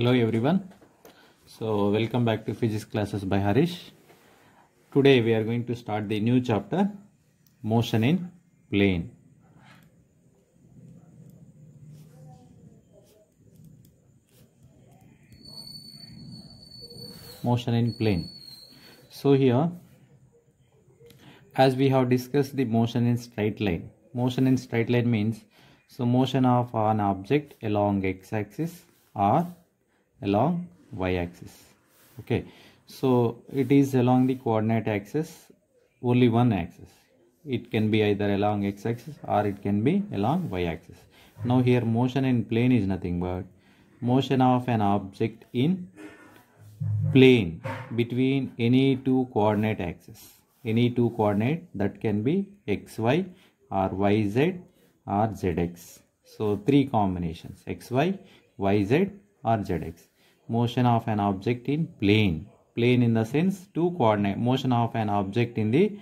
Hello everyone. So welcome back to physics classes by Harish. Today we are going to start the new chapter, motion in plane. Motion in plane. So here, as we have discussed the motion in straight line. Motion in straight line means motion of an object along x-axis or along y-axis. Okay, so it is along the coordinate axis, only one axis. It can be either along x-axis or it can be along y-axis. Now here motion in plane is nothing but motion of an object in plane between any two coordinate axes. Any two coordinate, that can be xy or yz or zx. So three combinations, xy, yz or zx. Motion of an object in plane. Plane in the sense two coordinate. Motion of an object in the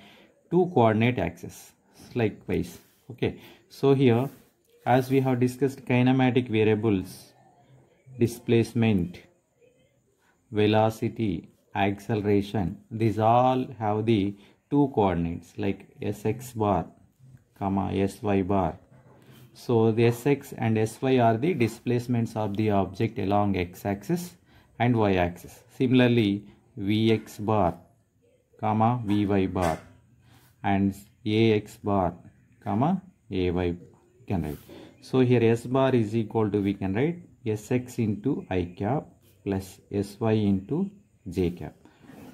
two coordinate axes. Likewise. Okay. So here, as we have discussed kinematic variables, displacement, velocity, acceleration, these all have the two coordinates like sx bar, sy bar. So the sx and sy are the displacements of the object along x-axis and y-axis. Similarly, vx bar, vy bar, and ax bar, ay can write. So here s bar is equal to, we can write sx into I cap plus sy into j cap.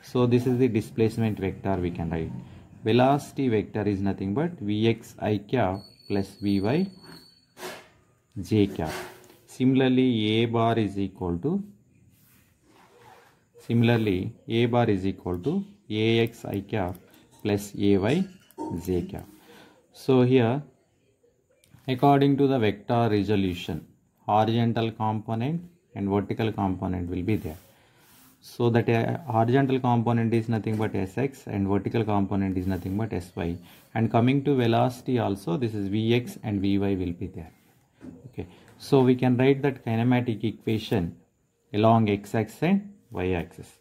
So this is the displacement vector, we can write. Velocity vector is nothing but vx I cap plus vy j cap. Similarly, a bar is equal to ax I cap plus ay j cap. So here, according to the vector resolution, horizontal component and vertical component will be there. So that horizontal component is nothing but sx and vertical component is nothing but sy. And coming to velocity also, this is vx and vy will be there. Okay. So we can write that kinematic equation along x-axis and y-axis.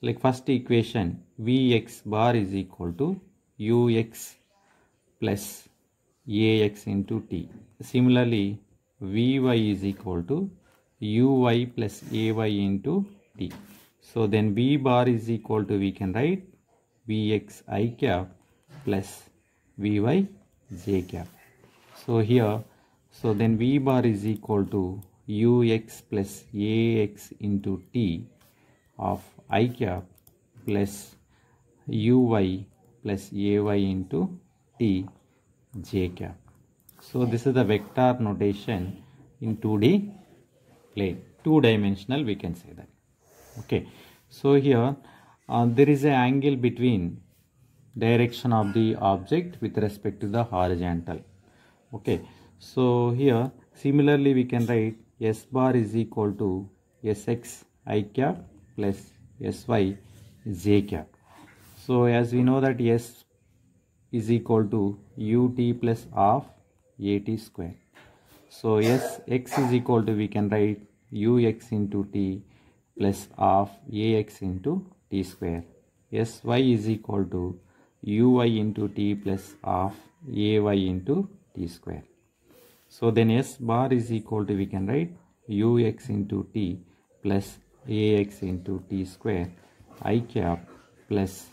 Like first equation, vx bar is equal to ux plus ax into t. Similarly, vy is equal to uy plus ay into t. So then v bar is equal to, we can write vx I cap plus vy j cap. So here, so then v bar is equal to ux plus ax into t of I cap plus uy plus ay into t j cap. So this is the vector notation in 2D plane, two-dimensional, we can say that. Okay, so here there is an angle between direction of the object with respect to the horizontal. Okay, so here similarly we can write s bar is equal to sx I cap plus sy j cap. So as we know that s is equal to ut plus half at square. So x is equal to, we can write ux into t plus half ax into t square. Sy is equal to uy into t plus half ay into t square. So then s bar is equal to, we can write ux into t plus ax into t square I cap plus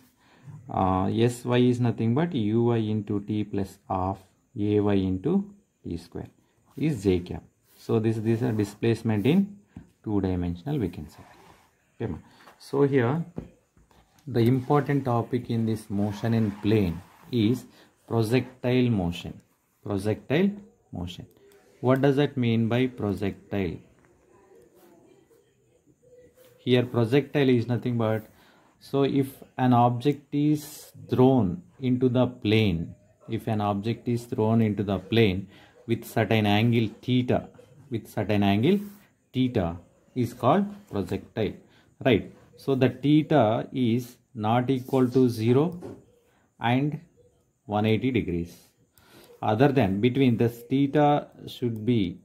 sy is nothing but uy into t plus half ay into t square is j cap. So this is a displacement in two-dimensional, we can say. Okay. So here the important topic in this motion in plane is projectile motion. Projectile motion. What does that mean by projectile? Here projectile is nothing but, so if an object is thrown into the plane, with certain angle theta, is called projectile, right? So the theta is not equal to 0 and 180 degrees. Other than between, the theta should be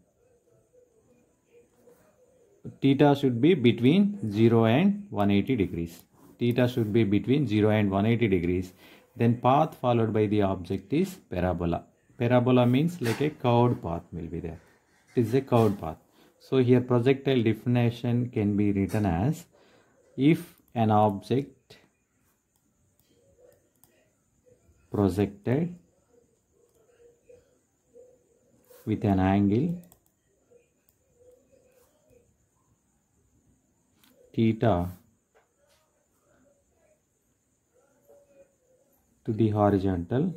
theta should be between 0 and 180 degrees. Theta should be between 0 and 180 degrees. Then path followed by the object is parabola. Parabola means like a curved path will be there. It is a curved path. So here projectile definition can be written as, if an object projected with an angle theta to the horizontal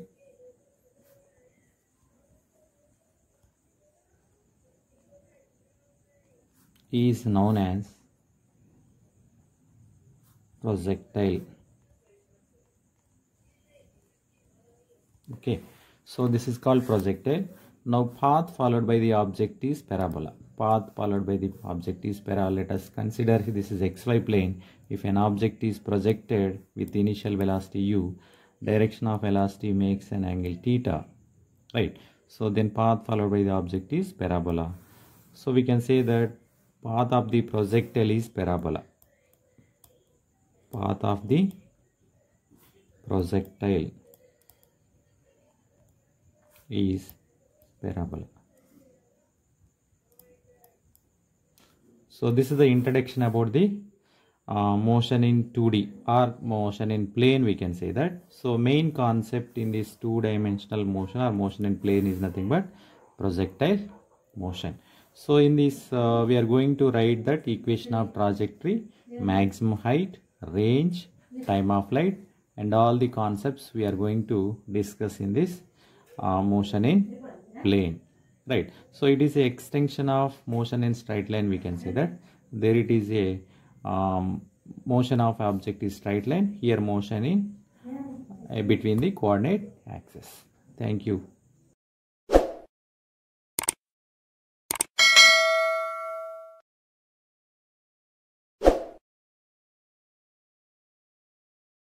is known as projectile. Okay, so this is called projectile. Now path followed by the object is parabola. Path followed by the object is parabola. Let us consider this is xy plane. If an object is projected with initial velocity u, direction of velocity makes an angle theta, right? So then path followed by the object is parabola. So we can say that path of the projectile is parabola. Path of the projectile is parabola. So this is the introduction about the motion in 2D or motion in plane, we can say that. So main concept in this two-dimensional motion or motion in plane is nothing but projectile motion. So in this we are going to write that equation of trajectory, maximum height, range, time of flight, and all the concepts we are going to discuss in this motion in plane, right? So it is a extension of motion in straight line, we can say that. There it is a motion of object is straight line, here motion in between the coordinate axis. Thank you.